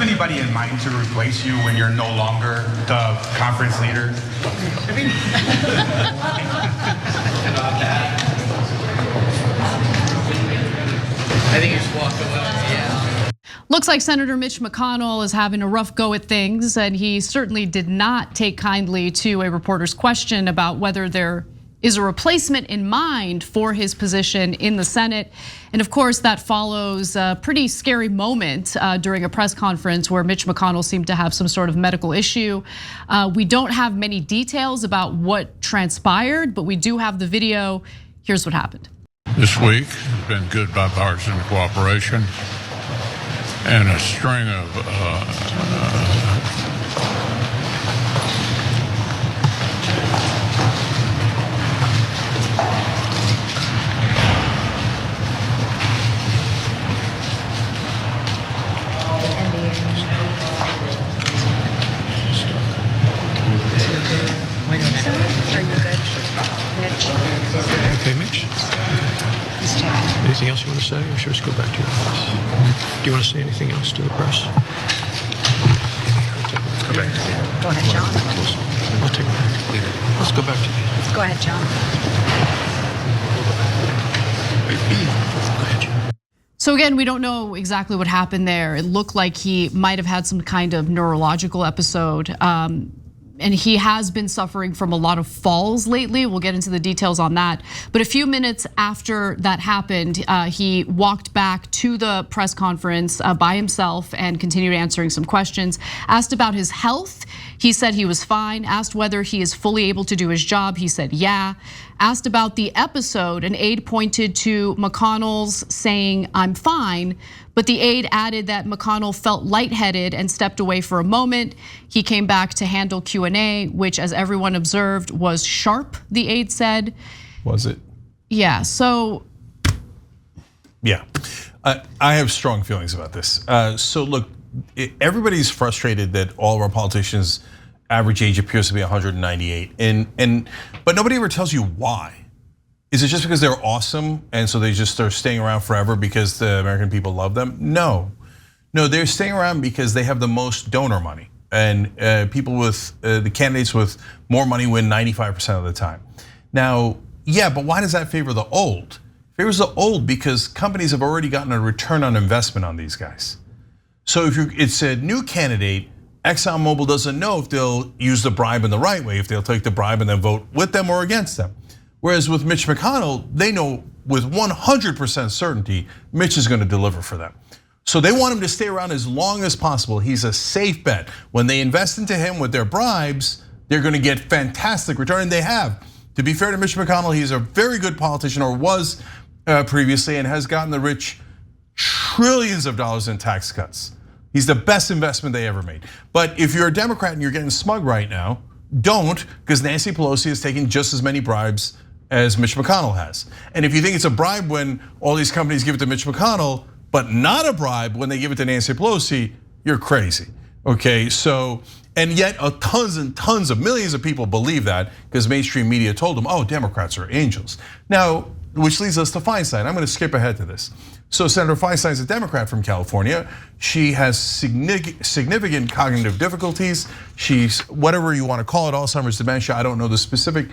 anybody in mind to replace you when you're no longer the conference leader? I think he just walked away. Yeah. Looks like Senator Mitch McConnell is having a rough go at things, and he certainly did not take kindly to a reporter's question about whether there is a replacement in mind for his position in the Senate. And of course, that follows a pretty scary moment during a press conference where Mitch McConnell seemed to have some sort of medical issue. We don't have many details about what transpired, but we do have the video. Here's what happened. This week has been good bipartisan cooperation and a string of Okay, Mitch. Anything else you want to say, or should we just go back to your office? Do you want to say anything else to the press? Let's go back. Go ahead, John. I'll take it back. Let's go back to you. Go ahead, John. Go ahead, John. So again, we don't know exactly what happened there. It looked like he might have had some kind of neurological episode. And he has been suffering from a lot of falls lately. We'll get into the details on that. But a few minutes after that happened, he walked back to the press conference by himself and continued answering some questions. Asked about his health, he said he was fine. Asked whether he is fully able to do his job, he said yeah. Asked about the episode, an aide pointed to McConnell's saying, "I'm fine." But the aide added that McConnell felt lightheaded and stepped away for a moment. He came back to handle Q&A, which, as everyone observed, was sharp, the aide said. Was it? Yeah, so. Yeah, I have strong feelings about this. So look, everybody's frustrated that all of our politicians' average age appears to be 198, but nobody ever tells you why. Is it just because they're awesome and so they just are staying around forever because the American people love them? No, they're staying around because they have the most donor money, and people with the candidates with more money win 95% of the time. Now, yeah, but why does that favor the old? It favors the old because companies have already gotten a return on investment on these guys. So if it's a new candidate, ExxonMobil doesn't know if they'll use the bribe in the right way, if they'll take the bribe and then vote with them or against them. Whereas with Mitch McConnell, they know with 100% certainty, Mitch is going to deliver for them. So they want him to stay around as long as possible. He's a safe bet. When they invest into him with their bribes, they're going to get fantastic return, and they have. To be fair to Mitch McConnell, he's a very good politician, or was previously, and has gotten the rich trillions of dollars in tax cuts. He's the best investment they ever made. But if you're a Democrat and you're getting smug right now, don't, because Nancy Pelosi has taken just as many bribes as Mitch McConnell has. And if you think it's a bribe when all these companies give it to Mitch McConnell, but not a bribe when they give it to Nancy Pelosi, you're crazy, okay? So, and yet tons and tons of millions of people believe that because mainstream media told them, oh, Democrats are angels. Now, which leads us to Feinstein. I'm gonna skip ahead to this. So Senator Feinstein is a Democrat from California. She has significant cognitive difficulties. She's, whatever you want to call it, Alzheimer's, dementia, I don't know the specific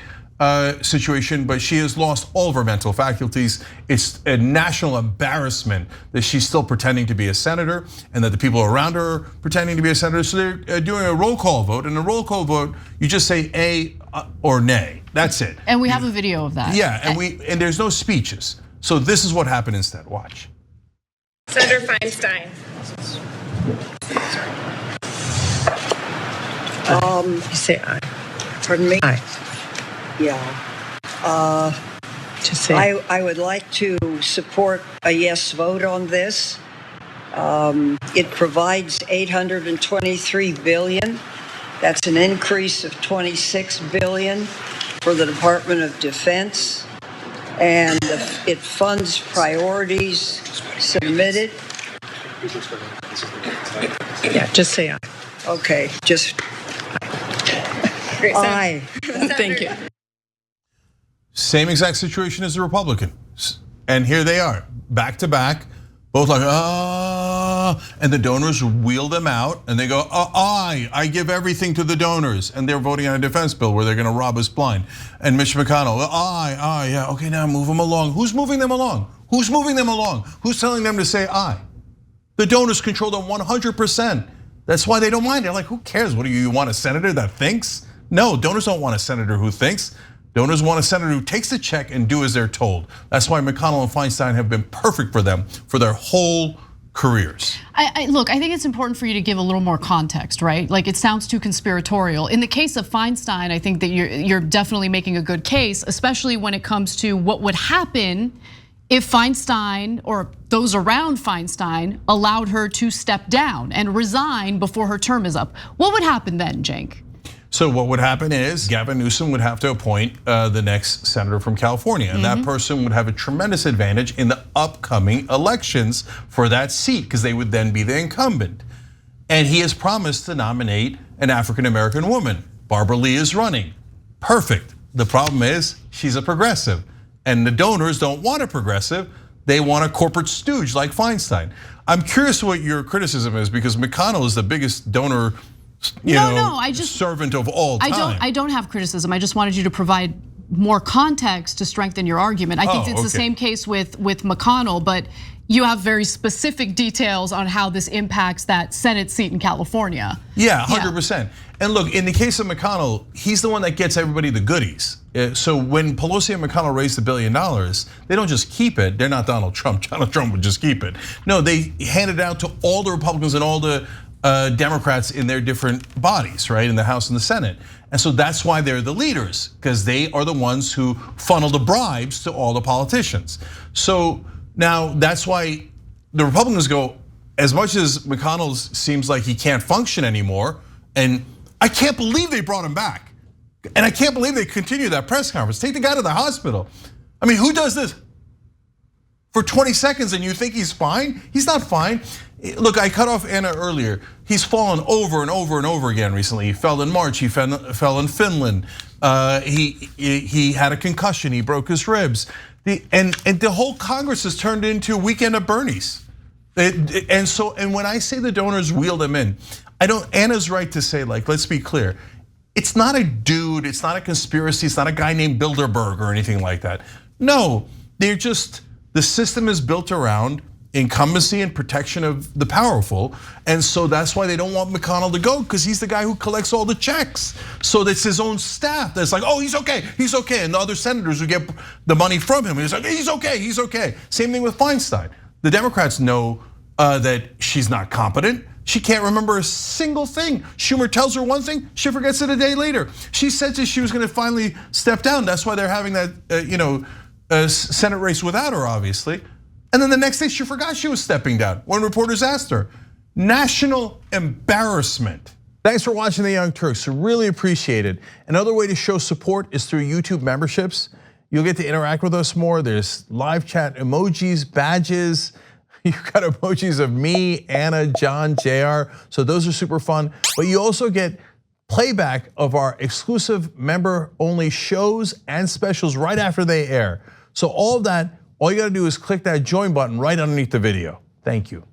situation, but she has lost all of her mental faculties. It's a national embarrassment that she's still pretending to be a senator and that the people around her are pretending to be a senator. So they're doing a roll call vote, and a roll call vote, you just say A or nay, that's it. And we have a video of that. Yeah, and there's no speeches. So this is what happened instead, watch. Senator Feinstein. You say aye. Pardon me? Aye. Yeah. Just say. I would like to support a yes vote on this. It provides $823 billion. That's an increase of $26 billion for the Department of Defense. And it funds priorities submitted. Yeah, just say aye. Okay, just aye. Thank you. Same exact situation as the Republican. And here they are, back to back, both like, and the donors wheel them out, and they go, I give everything to the donors, and they're voting on a defense bill where they're going to rob us blind. And Mitch McConnell, yeah, okay, now move them along. Who's moving them along? Who's moving them along? Who's telling them to say aye? The donors control them 100%. That's why they don't mind. They're like, who cares? What do you want, a senator that thinks? No, donors don't want a senator who thinks. Donors want a senator who takes the check and do as they're told. That's why McConnell and Feinstein have been perfect for them for their whole careers. Look, I think it's important for you to give a little more context, right? Like, it sounds too conspiratorial. In the case of Feinstein, I think that you're definitely making a good case, especially when it comes to what would happen if Feinstein or those around Feinstein allowed her to step down and resign before her term is up. What would happen then, Cenk? So what would happen is Gavin Newsom would have to appoint the next senator from California, and that person would have a tremendous advantage in the upcoming elections for that seat, because they would then be the incumbent. And he has promised to nominate an African-American woman. Barbara Lee is running. Perfect. The problem is she's a progressive, and the donors don't want a progressive. They want a corporate stooge like Feinstein. I'm curious what your criticism is, because McConnell is the biggest donor servant of all time. I don't have criticism. I just wanted you to provide more context to strengthen your argument. I think it's the same case with McConnell, but you have very specific details on how this impacts that Senate seat in California. Yeah, 100%. And look, in the case of McConnell, he's the one that gets everybody the goodies. So when Pelosi and McConnell raised $1 billion, they don't just keep it. They're not Donald Trump. Donald Trump would just keep it. No, they hand it out to all the Republicans and all the Democrats in their different bodies, right, in the House and the Senate. And so that's why they're the leaders, because they are the ones who funnel the bribes to all the politicians. So now that's why the Republicans go, as much as McConnell seems like he can't function anymore, and I can't believe they brought him back. And I can't believe they continue that press conference. Take the guy to the hospital. I mean, who does this for 20 seconds and you think he's fine? He's not fine. Look, I cut off Anna earlier. He's fallen over and over and over again recently. He fell in March, he fell in Finland. He had a concussion, he broke his ribs. And the whole Congress has turned into Weekend at Bernie's. And when I say the donors wheeled him in, Anna's right to say, like, let's be clear. It's not a dude, it's not a conspiracy, it's not a guy named Bilderberg or anything like that. No, they're just, the system is built around incumbency and protection of the powerful. And so that's why they don't want McConnell to go, because he's the guy who collects all the checks. So that's his own staff that's like, he's okay, he's okay. And the other senators who get the money from him, and he's like, he's okay, he's okay. Same thing with Feinstein. The Democrats know that she's not competent. She can't remember a single thing. Schumer tells her one thing, she forgets it a day later. She said that she was gonna finally step down. That's why they're having that Senate race without her, obviously. And then the next day she forgot she was stepping down when reporters asked her. National embarrassment. Thanks for watching The Young Turks, really appreciate it. Another way to show support is through YouTube memberships. You'll get to interact with us more. There's live chat emojis, badges. You've got emojis of me, Anna, John, JR. So those are super fun. But you also get playback of our exclusive member-only shows and specials right after they air. So all of that, all you gotta do is click that join button right underneath the video. Thank you.